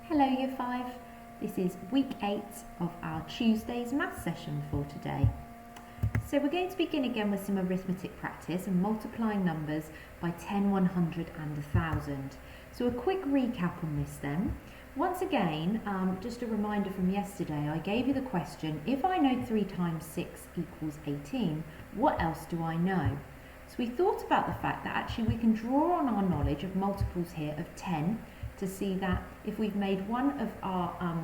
Hello Year 5, this is week 8 of our Tuesday's maths session for today. So we're going to begin again with some arithmetic practice and multiplying numbers by 10, 100 and 1000. So a quick recap on this then. Once again, just a reminder from yesterday, I gave you the question, if I know 3 times 6 equals 18, what else do I know? So we thought about the fact that actually we can draw on our knowledge of multiples here of 10 to see that if we've made one of our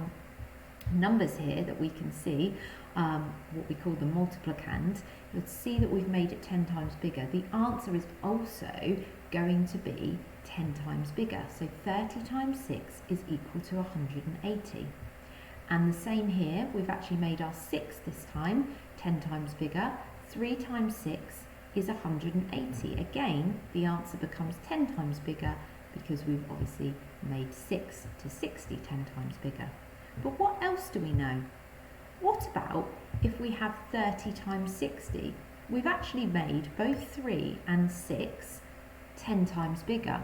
numbers here that we can see, what we call the multiplicand, you'll see that we've made it 10 times bigger. The answer is also going to be 10 times bigger. So 30 times 6 is equal to 180. And the same here, we've actually made our 6 this time 10 times bigger. 3 times 6 is 180. Again, the answer becomes 10 times bigger because we've obviously made 6 to 60 10 times bigger. But what else do we know? What about if we have 30 times 60? We've actually made both 3 and 6 10 times bigger.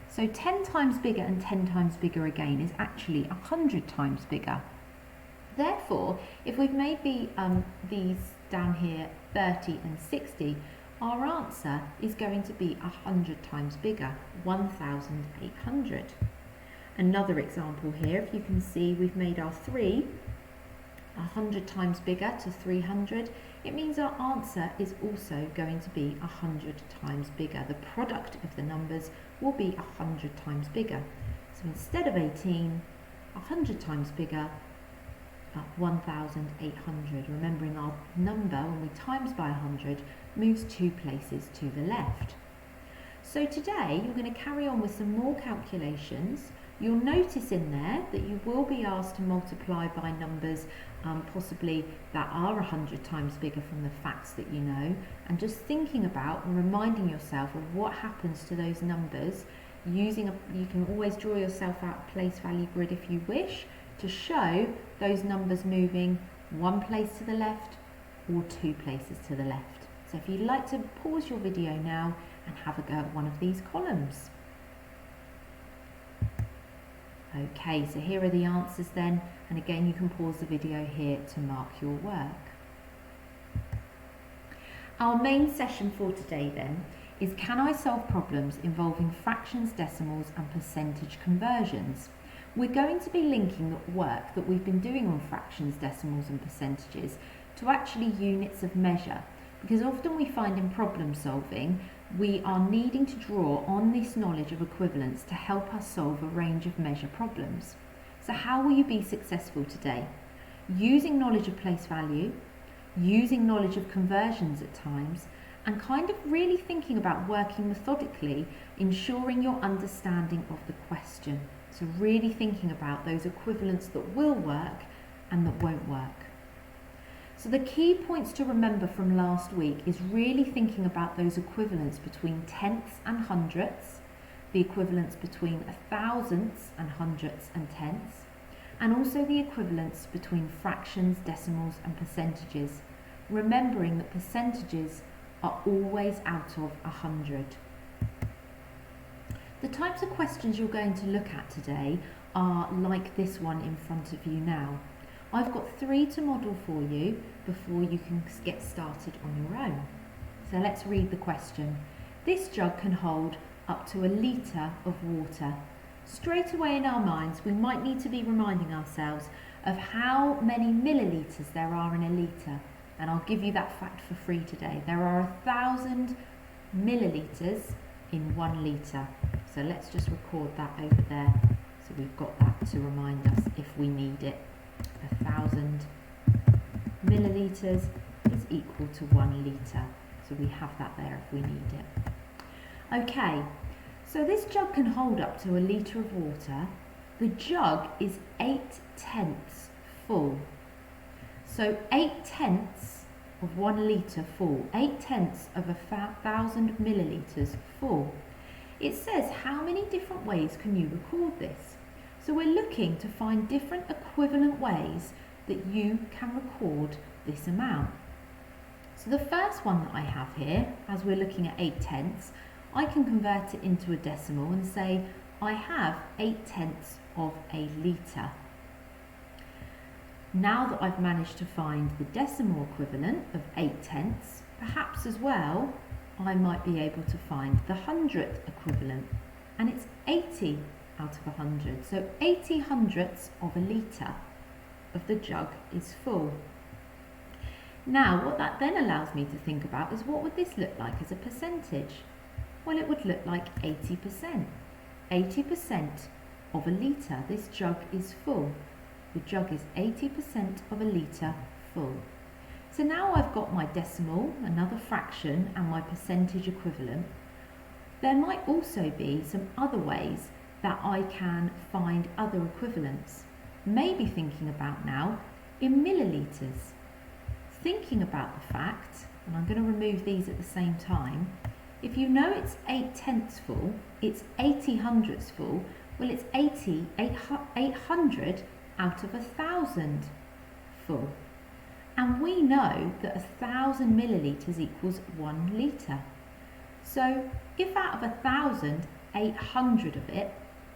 So 10 times bigger and 10 times bigger again is actually 100 times bigger. Therefore, if we've made these down here 30 and 60, our answer is going to be 100 times bigger, 1,800. Another example here, if you can see, we've made our 3 100 times bigger to 300. It means our answer is also going to be 100 times bigger. The product of the numbers will be 100 times bigger. So instead of 18, 100 times bigger, 1,800. Remembering our number, when we times by 100, moves 2 places to the left. So today you're going to carry on with some more calculations. You'll notice in there that you will be asked to multiply by numbers possibly that are 100 times bigger from the facts that you know, and just thinking about and reminding yourself of what happens to those numbers. You can always draw yourself out a place value grid if you wish, to show those numbers moving 1 place to the left or 2 places to the left. So if you'd like to pause your video now and have a go at one of these columns. Okay, so here are the answers then, and again you can pause the video here to mark your work. Our main session for today then is, can I solve problems involving fractions, decimals and percentage conversions? We're going to be linking the work that we've been doing on fractions, decimals and percentages to actually units of measure, because often we find in problem solving we are needing to draw on this knowledge of equivalence to help us solve a range of measure problems. So how will you be successful today? Using knowledge of place value, using knowledge of conversions at times, and kind of really thinking about working methodically, ensuring your understanding of the question. So really thinking about those equivalents that will work and that won't work. So the key points to remember from last week is really thinking about those equivalents between tenths and hundredths, the equivalents between thousandths and hundredths and tenths, and also the equivalents between fractions, decimals and percentages, remembering that percentages are always out of 100. The types of questions you're going to look at today are like this one in front of you now. I've got 3 to model for you before you can get started on your own. So let's read the question. This jug can hold up to 1 litre of water. Straight away in our minds, we might need to be reminding ourselves of how many millilitres there are in a litre. And I'll give you that fact for free today. There are 1,000 millilitres in 1 litre. So let's just record that over there. So we've got that to remind us if we need it. 1,000 millilitres is equal to 1 litre. So we have that there if we need it. Okay, so this jug can hold up to 1 litre of water. The jug is 8/10 full. So 8/10 of 1 litre full, 8/10 of 1,000 millilitres full. It says how many different ways can you record this? So we're looking to find different equivalent ways that you can record this amount. So the first one that I have here, as we're looking at 8/10, I can convert it into a decimal and say I have 8/10 of a litre. Now that I've managed to find the decimal equivalent of 8/10, perhaps as well I might be able to find the hundredth equivalent, and it's 80 out of 100. So 80 hundredths of a litre of the jug is full. Now what that then allows me to think about is, what would this look like as a percentage? Well, it would look like 80%. 80% of a litre. This jug is full. The jug is 80% of a litre full. So now I've got my decimal, another fraction, and my percentage equivalent. There might also be some other ways that I can find other equivalents. Maybe thinking about now in millilitres. Thinking about the fact, and I'm going to remove these at the same time, if you know it's 8/10 full, it's 80 hundredths full, well it's 800 out of 1,000 full. And we know that 1,000 millilitres equals 1 litre. So if out of 1,000, 800 of it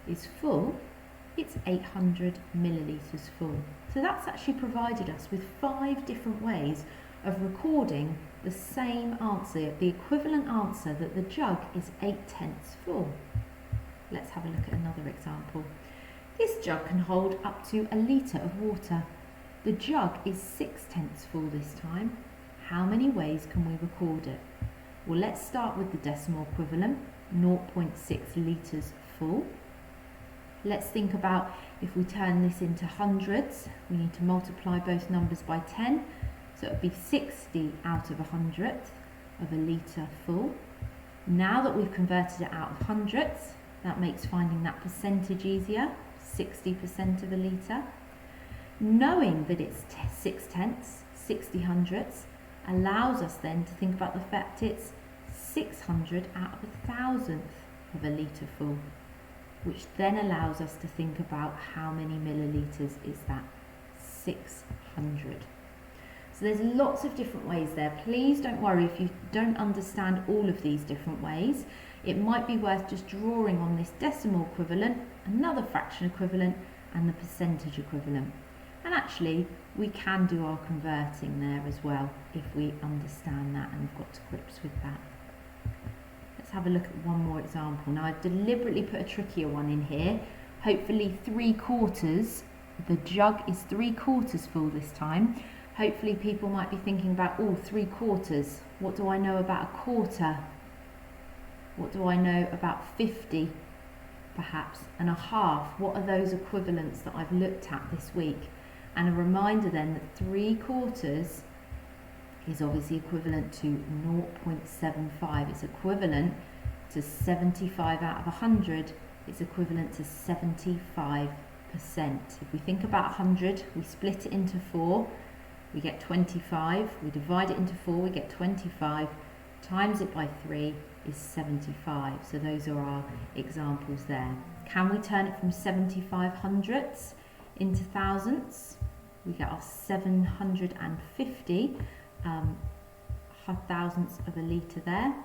is full, it's 800 millilitres full. So that's actually provided us with 5 different ways of recording the same answer, the equivalent answer that the jug is 8/10 full. Let's have a look at another example. This jug can hold up to a litre of water. The jug is 6/10 full this time. How many ways can we record it? Well, let's start with the decimal equivalent, 0.6 litres full. Let's think about if we turn this into hundreds, we need to multiply both numbers by 10. So it would be 60 out of 100th of a litre full. Now that we've converted it out of hundredths, that makes finding that percentage easier, 60% of a litre. Knowing that it's 6/10, 60 hundredths, allows us then to think about the fact it's 600 out of 1,000th of a litre full, which then allows us to think about how many millilitres is that, 600. So there's lots of different ways there. Please don't worry if you don't understand all of these different ways. It might be worth just drawing on this decimal equivalent, another fraction equivalent, and the percentage equivalent. And actually, we can do our converting there as well if we understand that and we've got to grips with that. Let's have a look at one more example. Now, I've deliberately put a trickier one in here. Hopefully 3/4, the jug is 3/4 full this time. Hopefully people might be thinking about, oh, 3/4. What do I know about a quarter? What do I know about 50, perhaps, and a half? What are those equivalents that I've looked at this week? And a reminder then that 3/4 is obviously equivalent to 0.75. It's equivalent to 75 out of 100. It's equivalent to 75%. If we think about 100, we split it into 4, we get 25. We divide it into 4, we get 25. Times it by 3 is 75. So those are our examples there. Can we turn it from 75 hundredths into thousandths? We get our 750 thousandths of a litre there.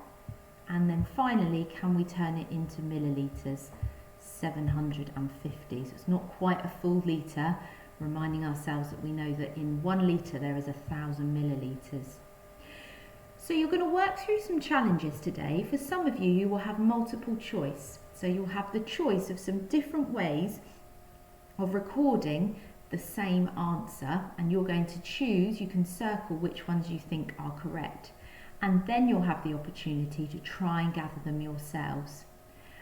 And then finally, can we turn it into millilitres? 750. So it's not quite a full litre, reminding ourselves that we know that in 1 litre there is 1,000 millilitres. So you're going to work through some challenges today. For some of you, you will have multiple choice. So you'll have the choice of some different ways of recording the same answer, and you're going to choose, you can circle which ones you think are correct. And then you'll have the opportunity to try and gather them yourselves.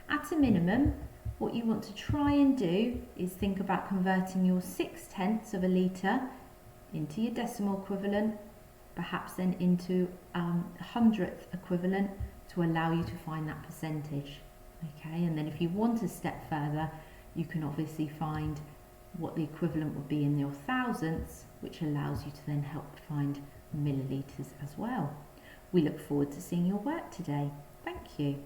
At a minimum, what you want to try and do is think about converting your 6/10 of a litre into your decimal equivalent, perhaps then into a hundredth equivalent to allow you to find that percentage. Okay, and then if you want to step further, you can obviously find what the equivalent would be in your thousandths, which allows you to then help find millilitres as well. We look forward to seeing your work today. Thank you.